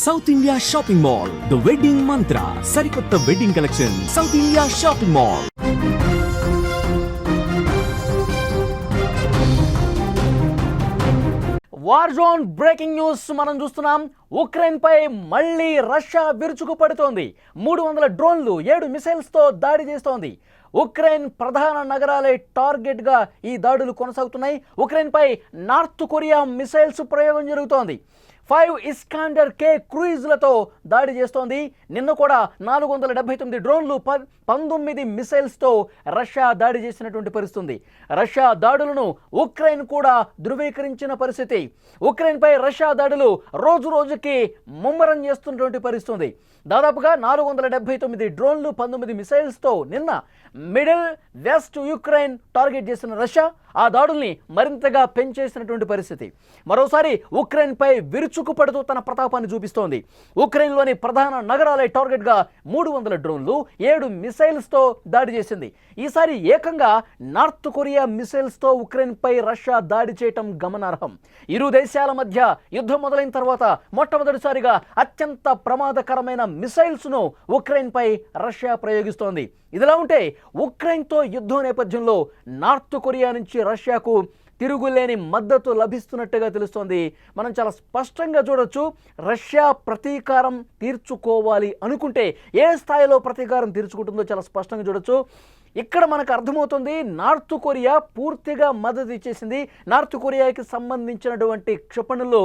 South India shopping mall, the wedding మంత్ర, సరికొత్త wedding collection, south India shopping mall. War zone breaking news మనం చూస్తున్నాం. Ukraine పై మళ్ళీ Russia విరుచుకుపడుతోంది. 300 డ్రోన్లు 7 మిసైల్స్తో దాడి చేస్తోంది. ఉక్రెయిన్ ప్రధాన నగరాలే టార్గెట్గా ఈ దాడులు కొనసాగుతున్నాయి. ఉక్రెయిన్ పై నార్త్ కొరియా మిసైల్స్ ప్రయోగం జరుగుతోంది. 5 ఇస్కాండర్ కే క్రూయిజ్లతో దాడి చేస్తోంది. నిన్న కూడా 479 డ్రోన్లు 19 మిసైల్స్తో రష్యా దాడి చేసినటువంటి పరిస్థితి. రష్యా దాడులను ఉక్రెయిన్ కూడా ధృవీకరించిన పరిస్థితి. ఉక్రెయిన్పై రష్యా దాడులు రోజు రోజుకి ముమ్మరం చేస్తున్నటువంటి పరిస్థితి. దాదాపుగా 479 డ్రోన్లు 19 మిసైల్స్తో నిన్న మిడిల్ వెస్ట్ యుక్రెయిన్ టార్గెట్ చేసిన రష్యా ఆ దాడుల్ని మరింతగా పెంచేసినటువంటి పరిస్థితి. మరోసారి ఉక్రెయిన్పై విరుచుకుపడుతూ తన ప్రతాపాన్ని చూపిస్తోంది. ఉక్రెయిన్లోని ప్రధాన నగరాలే టార్గెట్గా 300 డ్రోన్లు 7 మిసైల్స్తో దాడి చేసింది. ఈసారి ఏకంగా నార్త్ కొరియా మిసైల్స్తో ఉక్రెయిన్పై రష్యా దాడి చేయటం గమనార్హం. ఇరు దేశాల మధ్య యుద్ధం మొదలైన తర్వాత మొట్టమొదటిసారిగా అత్యంత ప్రమాదకరమైన మిసైల్స్ను ఉక్రెయిన్పై రష్యా ప్రయోగిస్తోంది. ఇదిలా ఉంటే ఉక్రెయిన్తో యుద్ధం నేపథ్యంలో నార్త్ కొరియా నుంచి రష్యాకు తిరుగులేని మద్దతు లభిస్తున్నట్టుగా తెలుస్తోంది. మనం చాలా స్పష్టంగా చూడొచ్చు. రష్యా ప్రతీకారం తీర్చుకోవాలి అనుకుంటే ఏ స్థాయిలో ప్రతీకారం తీర్చుకుంటుందో చాలా స్పష్టంగా చూడొచ్చు. ఇక్కడ మనకు అర్థమవుతుంది నార్త్ కొరియా పూర్తిగా మద్దతు ఇచ్చేసింది. నార్త్ కొరియాకి సంబంధించినటువంటి క్షిపణులు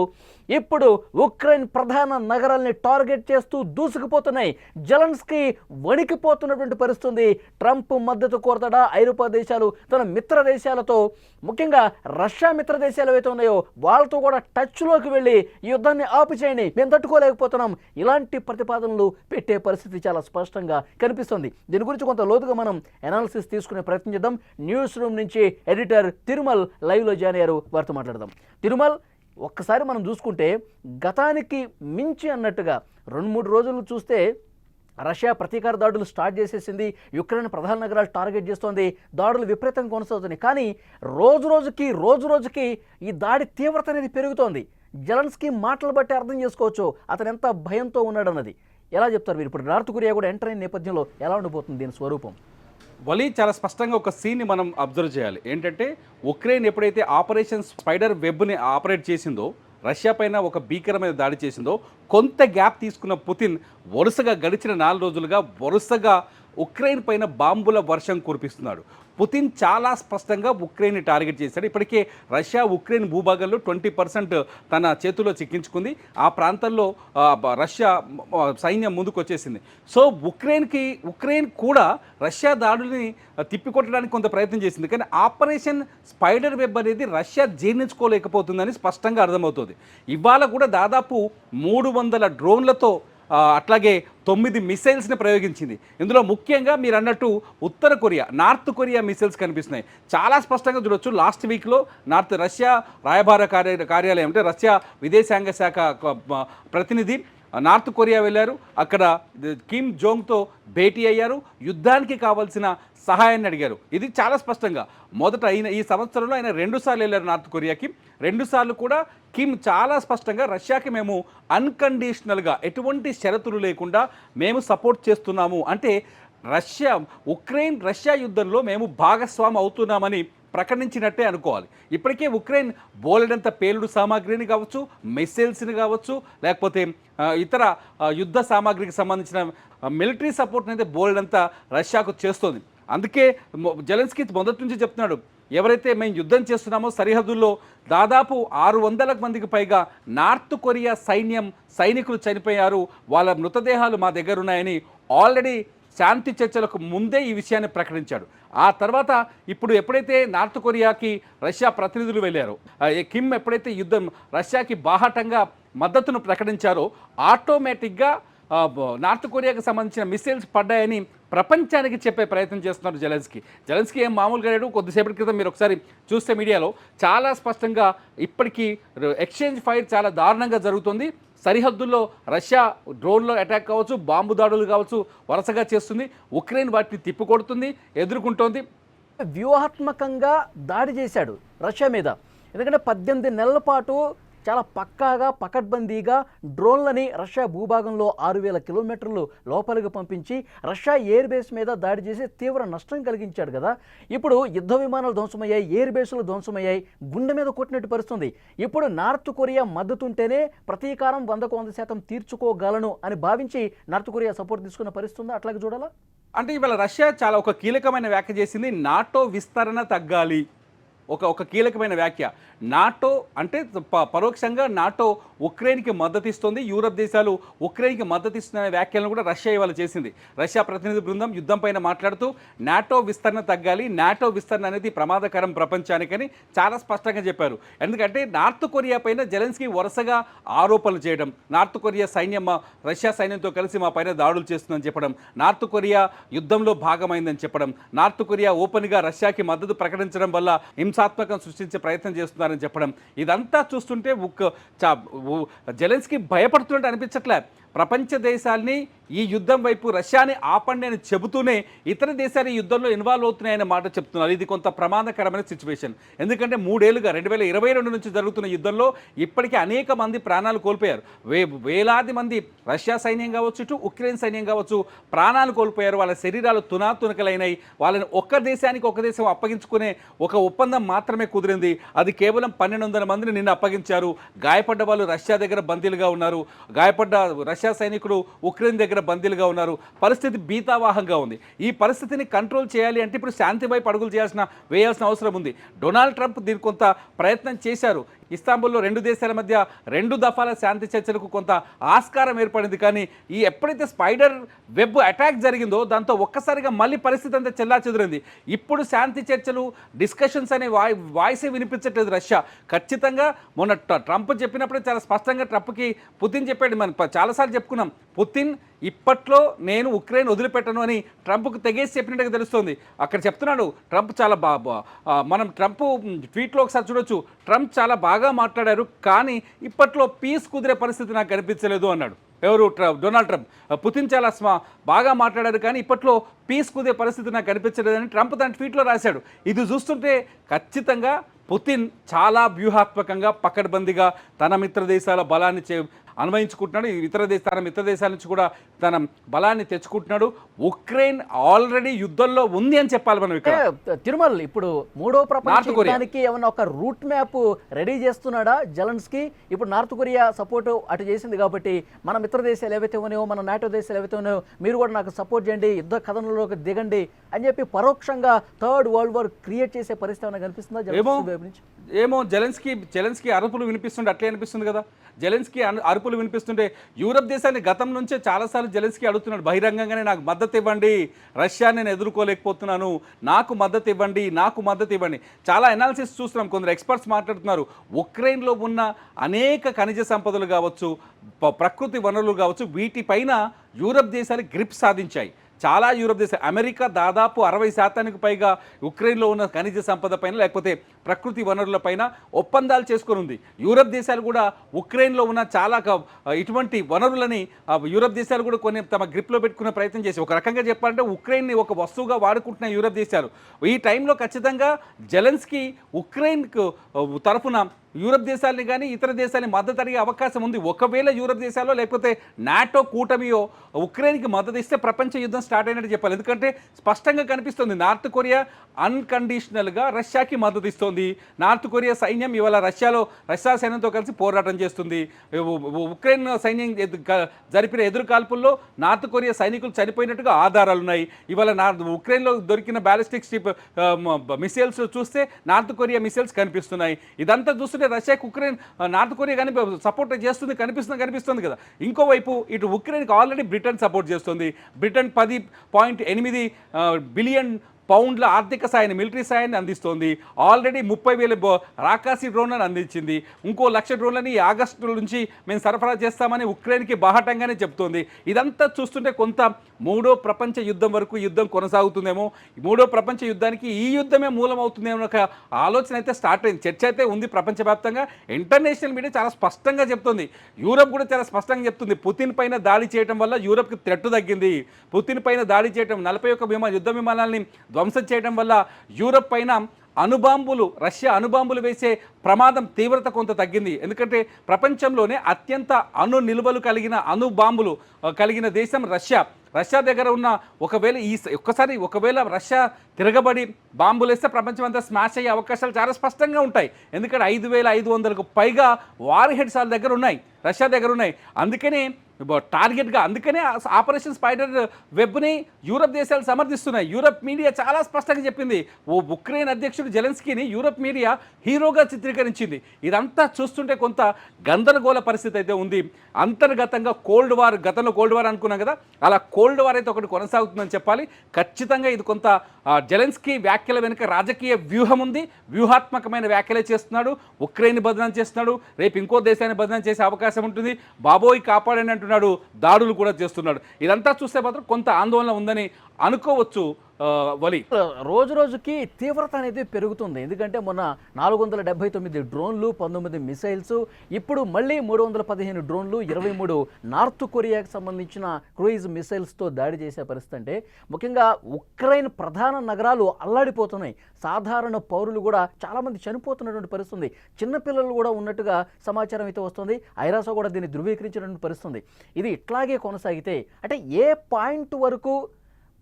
ఇప్పుడు ఉక్రెయిన్ ప్రధాన నగరాల్ని టార్గెట్ చేస్తూ దూసుకుపోతున్నాయి. జెలెన్స్కీ వణికిపోతున్నటువంటి పరిస్థితి. ట్రంప్ మద్దతు కోరతాడా? ఐరోపా దేశాలు తన మిత్ర దేశాలతో, ముఖ్యంగా రష్యా మిత్ర దేశాలు ఏవైతే ఉన్నాయో వాళ్ళతో కూడా టచ్లోకి వెళ్ళి ఈ యుద్ధాన్ని ఆపు చేయండి, మేము తట్టుకోలేకపోతున్నాం, ఇలాంటి ప్రతిపాదనలు పెట్టే పరిస్థితి చాలా స్పష్టంగా కనిపిస్తుంది. దీని గురించి కొంత లోతుగా మనం అనాలిసిస్ తీసుకునే ప్రయత్నం చేద్దాం. న్యూస్ రూమ్ నుంచి ఎడిటర్ తిరుమల్ లైవ్లో జాయిన్ అయ్యారు. వారితో మాట్లాడదాం. తిరుమల్, ఒక్కసారి మనం చూసుకుంటే గతానికి మించి అన్నట్టుగా 2-3 రోజులు చూస్తే రష్యా ప్రతీకార దాడులు స్టార్ట్ చేసేసింది. యుక్రెయిన్ ప్రధాన నగరాలు టార్గెట్ చేస్తోంది. దాడులు విపరీతంగా కొనసాగుతున్నాయి. కానీ రోజు రోజుకి ఈ దాడి తీవ్రత అనేది పెరుగుతోంది. జెలెన్స్కీ మాటలు బట్టి అర్థం చేసుకోవచ్చు అతను ఎంత భయంతో ఉన్నాడన్నది. ఎలా చెప్తారు మీరు? ఇప్పుడు నార్త్ కొరియా కూడా ఎంటర్ అయిన నేపథ్యంలో ఎలా ఉండిపోతుంది దీని స్వరూపం? వలి చాలా స్పష్టంగా ఒక సీన్ని మనం అబ్జర్వ్ చేయాలి. ఏంటంటే ఉక్రెయిన్ ఎప్పుడైతే ఆపరేషన్ స్పైడర్ వెబ్ని ఆపరేట్ చేసిందో, రష్యా పైన ఒక భీకరమైన దాడి చేసిందో, కొంత గ్యాప్ తీసుకున్న పుతిన్ వరుసగా గడిచిన 4 రోజులుగా వరుసగా ఉక్రెయిన్ పైన బాంబుల వర్షం కురిపిస్తున్నాడు. పుతిన్ చాలా స్పష్టంగా ఉక్రెయిన్ని టార్గెట్ చేశాడు. ఇప్పటికే రష్యా ఉక్రెయిన్ భూభాగంలో 20% తన చేతుల్లో చిక్కించుకుంది. ఆ ప్రాంతంలో రష్యా సైన్యం ముందుకు వచ్చేసింది. సో ఉక్రెయిన్ కూడా రష్యా దాడుల్ని తిప్పికొట్టడానికి కొంత ప్రయత్నం చేసింది. కానీ ఆపరేషన్ స్పైడర్ వెబ్ అనేది రష్యా జీర్ణించుకోలేకపోతుందని స్పష్టంగా అర్థమవుతుంది. ఇవాళ కూడా దాదాపు 300 డ్రోన్లతో అట్లాగే 9 మిసైల్స్ని ప్రయోగించింది. ఇందులో ముఖ్యంగా మీరు అన్నట్టు నార్త్ కొరియా మిసైల్స్ కనిపిస్తున్నాయి. చాలా స్పష్టంగా చూడొచ్చు. లాస్ట్ వీక్లో రష్యా రాయబార కార్యాలయం అంటే రష్యా విదేశాంగ శాఖ ప్రతినిధి నార్త్ కొరియా వెళ్ళారు. అక్కడ కిమ్ జోంగ్తో భేటీ అయ్యారు. యుద్ధానికి కావాల్సిన సహాయాన్ని అడిగారు. ఇది చాలా స్పష్టంగా మొదట ఈ సంవత్సరంలో ఆయన 2 సార్లు వెళ్ళారు నార్త్ కొరియాకి. 2 సార్లు కూడా కిమ్ చాలా స్పష్టంగా రష్యాకి మేము అన్కండిషనల్గా ఎటువంటి షరతులు లేకుండా మేము సపోర్ట్ చేస్తున్నాము, అంటే రష్యా యుద్ధంలో మేము భాగస్వామి అవుతున్నామని ప్రకటించినట్టే అనుకోవాలి. ఇప్పటికే ఉక్రెయిన్ బోలెడంత పేలుడు సామాగ్రిని కావచ్చు, మిసైల్స్ని కావచ్చు, లేకపోతే ఇతర యుద్ధ సామాగ్రికి సంబంధించిన మిలిటరీ సపోర్ట్ అయితే బోలెడంత రష్యాకు చేస్తోంది. అందుకే జెలెన్స్కీ మొదటి నుంచి చెప్తున్నాడు, ఎవరైతే మేము యుద్ధం చేస్తున్నామో సరిహద్దుల్లో దాదాపు 600 మందికి పైగా నార్త్ కొరియా సైనికులు చనిపోయారు, వాళ్ళ మృతదేహాలు మా దగ్గర ఉన్నాయని ఆల్రెడీ శాంతి చర్చలకు ముందే ఈ విషయాన్ని ప్రకటించాడు. ఆ తర్వాత ఇప్పుడు ఎప్పుడైతే నార్త్ కొరియాకి రష్యా ప్రతినిధులు వెళ్ళారో, కిమ్ ఎప్పుడైతే రష్యాకి బాహాటంగా మద్దతును ప్రకటించారో ఆటోమేటిక్గా నార్త్ కొరియాకి సంబంధించిన మిసైల్స్ పడ్డాయని ప్రపంచానికి చెప్పే ప్రయత్నం చేస్తున్నారు జెలెన్స్కీ ఏం మామూలుగా లేడు. కొద్దిసేపటి క్రితం మీరు ఒకసారి చూస్తే మీడియాలో చాలా స్పష్టంగా ఇప్పటికీ ఎక్స్చేంజ్ ఫైర్ చాలా దారుణంగా జరుగుతుంది. సరిహద్దుల్లో రష్యా డ్రోన్లో అటాక్ కావచ్చు, బాంబు దాడులు కావచ్చు వరుసగా చేస్తుంది. ఉక్రెయిన్ వాటిని తిప్పికొడుతుంది, ఎదుర్కొంటోంది. వ్యూహాత్మకంగా దాడి చేశాడు రష్యా మీద. ఎందుకంటే 18 నెలల పాటు చాలా పక్కాగా పకడ్బందీగా డ్రోన్లని రష్యా భూభాగంలో 6,000 కిలోమీటర్లు లోపలికి పంపించి రష్యా ఎయిర్ బేస్ మీద దాడి చేసి తీవ్ర నష్టం కలిగించాడు కదా. ఇప్పుడు యుద్ధ విమానాలు ధ్వంసమయ్యాయి, ఎయిర్ బేసులు ధ్వంసమయ్యాయి, గుండె మీద కొట్టినట్టు పరిస్థితుంది. ఇప్పుడు నార్త్ కొరియా మద్దతుంటేనే ప్రతీకారం 100% తీర్చుకోగలను అని భావించి నార్త్ కొరియా సపోర్ట్ తీసుకున్న పరిస్థితి ఉందా? అట్లాగే చూడాలా? అంటే ఇవాళ రష్యా చాలా ఒక కీలకమైన వ్యాఖ్య చేసింది, నాటో విస్తరణ తగ్గాలి. ఒక కీలకమైన వ్యాఖ్య. నాటో అంటే పరోక్షంగా నాటో ఉక్రెయిన్కి మద్దతు ఇస్తుంది, యూరప్ దేశాలు ఉక్రెయిన్కి మద్దతు ఇస్తున్న వ్యాఖ్యలను కూడా రష్యా ఇవాళ చేసింది. రష్యా ప్రతినిధి బృందం యుద్ధం పైన మాట్లాడుతూ నాటో విస్తరణ తగ్గాలి, నాటో విస్తరణ అనేది ప్రమాదకరం ప్రపంచానికని చాలా స్పష్టంగా చెప్పారు. ఎందుకంటే నార్త్ కొరియా పైన జెలెన్స్కీ వరుసగా ఆరోపణలు చేయడం, నార్త్ కొరియా సైన్యం రష్యా సైన్యంతో కలిసి మా పైన దాడులు చేస్తుందని చెప్పడం, నార్త్ కొరియా యుద్ధంలో భాగమైందని చెప్పడం, నార్త్ కొరియా ఓపెన్గా రష్యాకి మద్దతు ప్రకటించడం వల్ల హింసాత్మకం సృష్టించే ప్రయత్నం చేస్తున్నారని చెప్పడం, ఇదంతా చూస్తుంటే జెలెన్స్కీ భయపడుతున్నట్టు అనిపించట్లే. ప్రపంచ దేశాల్ని ఈ యుద్ధం వైపు రష్యాని ఆపండి అని చెబుతూనే ఇతర దేశాలు ఈ యుద్ధంలో ఇన్వాల్వ్ అవుతున్నాయనే మాట చెప్తున్నారు. ఇది కొంత ప్రమాదకరమైన సిచ్యువేషన్. ఎందుకంటే 3 ఏళ్లుగా 2022 నుంచి జరుగుతున్న యుద్ధంలో ఇప్పటికీ అనేక మంది ప్రాణాలు కోల్పోయారు. వేలాది మంది రష్యా సైన్యం కావచ్చు, ఇటు ఉక్రెయిన్ సైన్యం కావచ్చు ప్రాణాలు కోల్పోయారు. వాళ్ళ శరీరాలు తునాతునకలైనాయి. వాళ్ళని ఒక్క దేశానికి ఒక దేశం అప్పగించుకునే ఒక ఒప్పందం మాత్రమే కుదిరింది. అది కేవలం 1,200 మందిని నిన్న అప్పగించారు. గాయపడ్డ వాళ్ళు రష్యా దగ్గర బందీలుగా ఉన్నారు. గాయపడ్డ రష్యా సైనికులు ఉక్రెయిన్ దగ్గర బందీలుగా ఉన్నారు. పరిస్థితి భీతావాహంగా ఉంది. ఈ పరిస్థితిని కంట్రోల్ చేయాలి అంటే ఇప్పుడు శాంతి వైపు అడుగులు వేయాల్సిన అవసరం ఉంది. డొనాల్డ్ ట్రంప్ దీనికి కొంత ప్రయత్నం చేశారు. ఇస్తాంబుల్లో 2 దేశాల మధ్య 2 దఫాల శాంతి చర్చలకు కొంత ఆస్కారం ఏర్పడింది. కానీ ఈ ఎప్పుడైతే స్పైడర్ వెబ్ అటాక్ జరిగిందో దాంతో ఒక్కసారిగా మళ్ళీ పరిస్థితి అంతా చెల్లాచెదురైంది. ఇప్పుడు శాంతి చర్చలు, డిస్కషన్స్ అనే వాయిసే వినిపించట్లేదు రష్యా. ఖచ్చితంగా మొన్న ట్రంప్ చెప్పినప్పుడే చాలా స్పష్టంగా ట్రంప్కి పుతిన్ చెప్పాడు. మనం చాలాసార్లు చెప్పుకున్నాం, పుతిన్ ఇప్పట్లో నేను ఉక్రెయిన్ వదిలిపెట్టను అని ట్రంప్కు తెగేసి చెప్పినట్టుగా తెలుస్తోంది. అక్కడ చెప్తున్నాడు ట్రంప్ చాలా మనం ట్రంప్ ట్వీట్లో ఒకసారి చూడొచ్చు. ట్రంప్ చాలా బాగా మాట్లాడారు, కానీ ఇప్పట్లో పీస్ కుదిరే పరిస్థితి నాకు కనిపించలేదు అన్నాడు. ఎవరు? Donald Trump. పుతిన్ చాలా బాగా మాట్లాడారు, కానీ ఇప్పట్లో పీస్ కుదిరే పరిస్థితి నాకు కనిపించలేదని ట్రంప్ తన ట్వీట్లో రాశాడు. ఇది చూస్తుంటే ఖచ్చితంగా పుతిన్ చాలా వ్యూహాత్మకంగా పకడ్బందీగా తన మిత్ర దేశాల బలాన్ని అన్వయించుకుంటున్నాడు. ఇతర దేశాల నుంచి కూడా తన బలాన్ని తెచ్చుకుంటున్నాడు. ఉక్రెయిన్ ఆల్రెడీ యుద్ధంలో ఉంది అని చెప్పాలి మనం ఇక్కడ. తిరుమల ఇప్పుడు 3వ ప్రపంచ యుద్ధానికి ఏమన్నా ఒక రూట్ మ్యాప్ రెడీ చేస్తున్నాడా జెలెన్స్కీ? ఇప్పుడు నార్త్ కొరియా సపోర్ట్ అటు చేసింది కాబట్టి మన మిత్ర దేశాలు ఏవైతే ఉన్నాయో, మన నాటో దేశాలు ఏవైతే ఉన్నాయో, మీరు కూడా నాకు సపోర్ట్ చేయండి, యుద్ధ కథనంలోకి దిగండి అని చెప్పి పరోక్షంగా థర్డ్ వరల్డ్ వార్ క్రియేట్ చేసే పరిస్థితి ఏమైనా కనిపిస్తుందా జెలెన్స్కీ? ఏమో జెలెన్స్కీ అరుపులు వినిపిస్తుంటే అట్లే అనిపిస్తుంది కదా. జెలెన్స్కీ అరుపులు వినిపిస్తుంటే యూరప్ దేశాన్ని గతం నుంచే చాలాసార్లు జెలెన్స్కీ అడుగుతున్నాడు బహిరంగంగానే, నాకు మద్దతు ఇవ్వండి, రష్యా నేను ఎదుర్కోలేకపోతున్నాను, నాకు మద్దతు ఇవ్వండి. చాలా అనాలిసిస్ చూస్తున్నాం, కొందరు ఎక్స్పర్ట్స్ మాట్లాడుతున్నారు. ఉక్రెయిన్లో ఉన్న అనేక ఖనిజ సంపదలు కావచ్చు, ప్రకృతి వనరులు కావచ్చు, వీటిపైన యూరప్ దేశాలు గ్రిప్ సాధించాయి. చాలా యూరప్ దేశాలు, అమెరికా దాదాపు 60% పైగా ఉక్రెయిన్లో ఉన్న ఖనిజ సంపద పైన లేకపోతే ప్రకృతి వనరుల పైన ఒప్పందాలు చేసుకొని ఉంది. యూరప్ దేశాలు కూడా ఉక్రెయిన్లో ఉన్న చాలా ఇటువంటి వనరులని యూరప్ దేశాలు కూడా కొన్ని తమ గ్రిప్లో పెట్టుకునే ప్రయత్నం చేసి, ఒక రకంగా చెప్పాలంటే ఉక్రెయిన్ని ఒక వస్తువుగా వాడుకుంటున్న యూరప్ దేశాలు. ఈ టైంలో ఖచ్చితంగా జెలెన్స్కీ ఉక్రెయిన్కు తరఫున యూరప్ దేశాలని కానీ ఇతర దేశాలని మద్దతు అడిగే అవకాశం ఉంది. ఒకవేళ యూరప్ దేశాల్లో లేకపోతే నాటో కూటమియో ఉక్రెయిన్కి మద్దతు ఇస్తే ప్రపంచ యుద్ధం స్టార్ట్ అయినట్టు చెప్పాలి. ఎందుకంటే స్పష్టంగా కనిపిస్తుంది నార్త్ కొరియా అన్కండిషనల్గా రష్యాకి మద్దతు ఇస్తుంది. నార్త్ కొరియా సైన్యం ఇవాళ రష్యా సైన్యంతో కలిసి పోరాటం చేస్తుంది. ఉక్రెయిన్ సైన్యం జరిపిన ఎదురుకాల్పుల్లో నార్త్ కొరియా సైనికులు చనిపోయినట్టుగా ఆధారాలు ఉన్నాయి. ఇవాళ ఉక్రెయిన్లో దొరికిన బ్యాలిస్టిక్ మిసైల్స్ చూస్తే నార్త్ కొరియా మిసైల్స్ కనిపిస్తున్నాయి. ఇదంతా చూస్తుంటే రష్యాకి ఉక్రెయిన్ నార్త్ కొరియా కానీ సపోర్ట్ చేస్తుంది కనిపిస్తుంది కదా. ఇంకోవైపు ఇటు ఉక్రెయిన్కి ఆల్రెడీ బ్రిటన్ సపోర్ట్ చేస్తుంది. బ్రిటన్ 10.8 బిలియన్ పౌండ్ల ఆర్థిక సాయాన్ని, మిలిటరీ సాయాన్ని అందిస్తోంది. ఆల్రెడీ 30,000 రాకాసి డ్రోన్లను అందించింది. ఇంకో 1,00,000 డ్రోన్లని ఈ ఆగస్టు నుంచి మేము సరఫరా చేస్తామని ఉక్రెయిన్కి బాహటంగానే చెప్తోంది. ఇదంతా చూస్తుంటే కొంత 3వ ప్రపంచ యుద్ధం వరకు యుద్ధం కొనసాగుతుందేమో, 3వ ప్రపంచ యుద్ధానికి ఈ యుద్ధమే మూలం అవుతుందేమో ఒక ఆలోచన అయితే స్టార్ట్ అయింది. చర్చ అయితే ఉంది ప్రపంచవ్యాప్తంగా. ఇంటర్నేషనల్ మీడియా చాలా స్పష్టంగా చెప్తుంది, యూరప్ కూడా చాలా స్పష్టంగా చెప్తుంది, పుతిన్ పైన దాడి చేయడం వల్ల యూరప్కి థ్రెట్ తగ్గింది. పుతిన్ పైన దాడి చేయడం 41 యుద్ధ విమానాలని ధ్వంసం చేయడం వల్ల యూరప్ పైన రష్యా అణుబాంబులు వేసే ప్రమాదం తీవ్రత కొంత తగ్గింది. ఎందుకంటే ప్రపంచంలోనే అత్యంత అణు నిల్వలు కలిగిన అణు బాంబులు కలిగిన దేశం రష్యా. రష్యా దగ్గర ఉన్న ఒకవేళ రష్యా తిరగబడి బాంబులు వేస్తే ప్రపంచం అంతా స్మాష్ అయ్యే అవకాశాలు చాలా స్పష్టంగా ఉంటాయి. ఎందుకంటే 5,500కు పైగా వార్ హెడ్స్ వాళ్ళ దగ్గర ఉన్నాయి, రష్యా దగ్గర ఉన్నాయి. అందుకనే టార్గెట్గా ఆపరేషన్ స్పైడర్ వెబ్ని యూరప్ దేశాలు సమర్థిస్తున్నాయి. యూరప్ మీడియా చాలా స్పష్టంగా చెప్పింది. ఉక్రెయిన్ అధ్యక్షుడు జెలెన్స్కీని యూరప్ మీడియా హీరోగా చిత్రీకరించింది. ఇదంతా చూస్తుంటే కొంత గందరగోళ పరిస్థితి అయితే ఉంది. అంతర్గతంగా గతంలో కోల్డ్ వార్ అనుకున్నాం కదా, అలా కోల్డ్ వార్ అయితే ఒకటి కొనసాగుతుందని చెప్పాలి. ఖచ్చితంగా ఇది కొంత జెలెన్స్కీ వ్యాఖ్యల వెనుక రాజకీయ వ్యూహం ఉంది. వ్యూహాత్మకమైన వ్యాఖ్యలే చేస్తున్నాడు. ఉక్రెయిన్ బదనాం చేస్తున్నాడు, రేపు ఇంకో దేశాన్ని బదనాం చేసే అవకాశం ఉంటుంది. బాబోయ్ కాపాడని అంటున్నాడు, దాడులు కూడా చేస్తున్నాడు. ఇదంతా చూస్తే మాత్రం కొంత ఆందోళన ఉందని అనుకోవచ్చు. వలి రోజు రోజుకి తీవ్రత అనేది పెరుగుతుంది. ఎందుకంటే మొన్న 479 డ్రోన్లు, 19 మిసైల్స్, ఇప్పుడు మళ్ళీ 315 డ్రోన్లు, 23 నార్త్ కొరియాకి సంబంధించిన క్రూయిజ్ మిసైల్స్తో దాడి చేసే పరిస్థితి. అంటే ముఖ్యంగా ఉక్రెయిన్ ప్రధాన నగరాలు అల్లాడిపోతున్నాయి. సాధారణ పౌరులు కూడా చాలామంది చనిపోతున్నటువంటి పరిస్థితి ఉంది. చిన్నపిల్లలు కూడా ఉన్నట్టుగా సమాచారం అయితే వస్తుంది. ఐరాసా కూడా దీన్ని ధృవీకరించినటువంటి పరిస్థితి. ఇది ఇట్లాగే కొనసాగితే అంటే ఏ పాయింట్ వరకు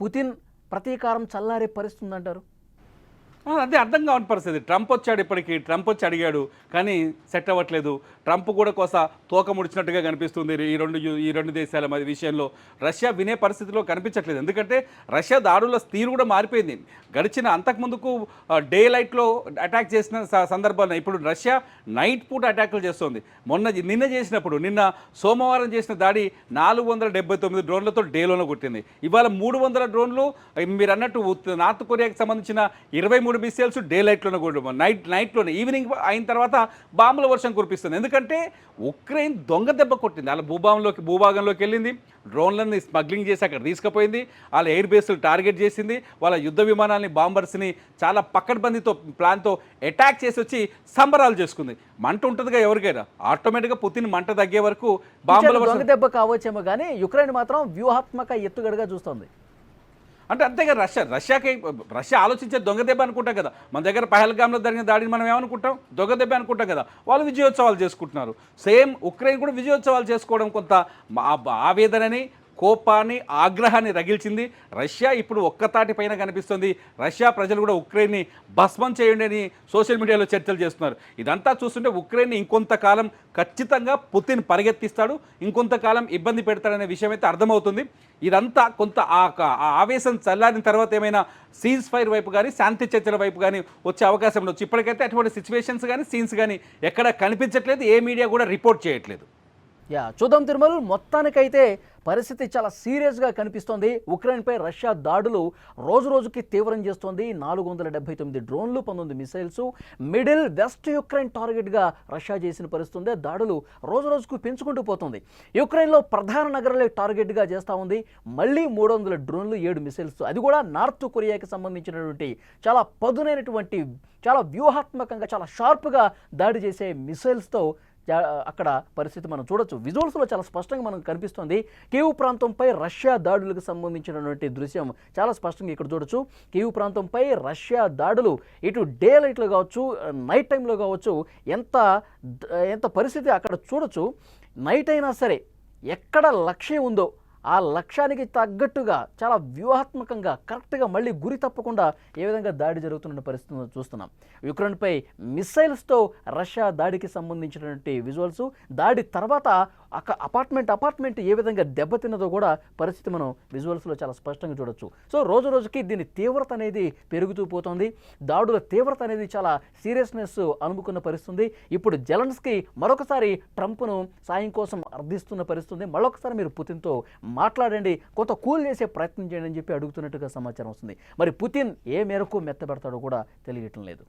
పుతిన్ ప్రతీకారం చల్లారే పరిస్థితి ఉందంటారు? అదే అర్థం కావని పరిస్థితి. ట్రంప్ వచ్చాడు, ఇప్పటికీ ట్రంప్ వచ్చి అడిగాడు కానీ సెట్ అవ్వట్లేదు. ట్రంప్ కూడా తోక ముడిచినట్టుగా కనిపిస్తుంది ఈ రెండు దేశాల మధ్య విషయంలో. రష్యా వినే పరిస్థితిలో కనిపించట్లేదు. ఎందుకంటే రష్యా దాడుల తీరు కూడా మారిపోయింది. అంతకుముందుకు డే లైట్లో అటాక్ చేసిన సందర్భాల్లో ఇప్పుడు రష్యా నైట్ పూట అటాక్లు చేస్తుంది. నిన్న సోమవారం చేసిన దాడి 479 డ్రోన్లతో డేలోనే కొట్టింది. ఇవాళ 300 డ్రోన్లు మీరు అన్నట్టు నార్త్ కొరియాకి సంబంధించిన 23 మిసైల్స్ డే లైట్లోనే నైట్లోనే ఈవినింగ్ అయిన తర్వాత బాంబుల వర్షం కురిపిస్తుంది. ఎందుకంటే ఉక్రెయిన్ దొంగ దెబ్బ కొట్టింది. వాళ్ళ భూభాగంలోకి వెళ్ళింది, డ్రోన్లని స్మగ్లింగ్ చేసి అక్కడ తీసుకుపోయింది, వాళ్ళ ఎయిర్ బేస్లు టార్గెట్ చేసింది, వాళ్ళ యుద్ధ విమానాలని బాంబర్స్ని చాలా పక్కడ్బందీతో ప్లాన్తో అటాక్ చేసి వచ్చి సంబరాలు చేసుకుంది. మంట ఉంటుందిగా ఎవరికైనా, ఆటోమేటిక్గా పుతిన్ మంట తగ్గే వరకు బాంబుల దొంగ దెబ్బ కావచ్చేమో కానీ యుక్రెయిన్ మాత్రం వ్యూహాత్మక ఎత్తుగడగా చూస్తుంది. అంటే అంతేగా రష్యా ఆలోచించే దొంగ దెబ్బ అనుకుంటాం కదా. మన దగ్గర పహల్గామ్లో జరిగిన దాడిని మనం ఏమనుకుంటాం, దొంగ దెబ్బ అనుకుంటాం కదా. వాళ్ళు విజయోత్సవాలు చేసుకుంటున్నారు. సేమ్ ఉక్రెయిన్ కూడా విజయోత్సవాలు చేసుకోవడం కొంత ఆవేదనని, కోపాన్ని, ఆగ్రహాన్ని రగిల్చింది. రష్యా ఇప్పుడు ఒక్కతాటి పైన కనిపిస్తుంది. రష్యా ప్రజలు కూడా ఉక్రెయిన్ని భస్మం చేయండి అని సోషల్ మీడియాలో చర్చలు చేస్తున్నారు. ఇదంతా చూస్తుంటే ఉక్రెయిన్ని ఇంకొంతకాలం ఖచ్చితంగా పుతిన్ పరిగెత్తిస్తాడు, ఇంకొంతకాలం ఇబ్బంది పెడతాడనే విషయం అయితే అర్థమవుతుంది. ఇదంతా కొంత ఆవేశం చల్లారిన తర్వాత ఏమైనా సీజ్ ఫైర్ వైపు కానీ శాంతి చర్చల వైపు కానీ వచ్చే అవకాశం ఉండొచ్చు. ఇప్పటికైతే అటువంటి సిచ్యువేషన్స్ కానీ సీన్స్ కానీ ఎక్కడ కనిపించట్లేదు, ఏ మీడియా కూడా రిపోర్ట్ చేయట్లేదు. చూద్దాం తిరుమల. మొత్తానికైతే పరిస్థితి చాలా సీరియస్గా కనిపిస్తోంది. ఉక్రెయిన్పై రష్యా దాడులు రోజు రోజుకి తీవ్రం చేస్తోంది. 479 డ్రోన్లు, 19 మిసైల్స్ మిడిల్ వెస్ట్ యుక్రెయిన్ టార్గెట్గా రష్యా చేసిన పరిస్థితి. దాడులు రోజు రోజుకు పెంచుకుంటూ పోతుంది. యుక్రెయిన్లో ప్రధాన నగరాలే టార్గెట్గా చేస్తూ ఉంది. మళ్ళీ 300 డ్రోన్లు, 7 మిసైల్స్, అది కూడా నార్త్ కొరియాకి సంబంధించినటువంటి చాలా పదునైనటువంటి, చాలా వ్యూహాత్మకంగా, చాలా షార్ప్గా దాడి చేసే మిసైల్స్తో అక్కడ పరిస్థితి మనం చూడొచ్చు. విజువల్స్లో చాలా స్పష్టంగా మనకు కనిపిస్తుంది. కీవ్ ప్రాంతంపై రష్యా దాడులకు సంబంధించినటువంటి దృశ్యం చాలా స్పష్టంగా ఇక్కడ చూడొచ్చు. కీవ్ ప్రాంతంపై రష్యా దాడులు ఇటు డే లైట్లో కావచ్చు, నైట్ టైంలో కావచ్చు, ఎంత పరిస్థితి అక్కడ చూడొచ్చు. నైట్ అయినా సరే ఎక్కడ లక్ష్యం ఉందో ఆ లక్ష్యానికి తగ్గట్టుగా చాలా వ్యూహాత్మకంగా కరెక్ట్గా మళ్ళీ గురి తప్పకుండా ఏ విధంగా దాడి జరుగుతున్న పరిస్థితులను చూస్తున్నాం. యుక్రెయిన్పై మిసైల్స్తో రష్యా దాడికి సంబంధించినటువంటి విజువల్స్, దాడి తర్వాత అపార్ట్మెంట్ ఏ విధంగా దెబ్బతిన్నదో కూడా పరిస్థితి మనం విజువల్స్లో చాలా స్పష్టంగా చూడొచ్చు. సో రోజు రోజుకి దీని తీవ్రత అనేది పెరుగుతూ పోతుంది. దాడుల తీవ్రత అనేది చాలా సీరియస్నెస్ అనుకున్న పరిస్థితుంది. ఇప్పుడు జెలెన్స్కీ మరొకసారి ట్రంప్ను సాయం కోసం అర్థిస్తున్న పరిస్థితుంది. మరొకసారి మీరు పుతిన్తో మాట్లాడండి, కొంత కూల్ చేసే ప్రయత్నం చేయండి అని చెప్పి అడుగుతున్నట్టుగా సమాచారం వస్తుంది. మరి పుతిన్ ఏ మేరకు మెత్తబెడతాడో కూడా తెలియటం లేదు.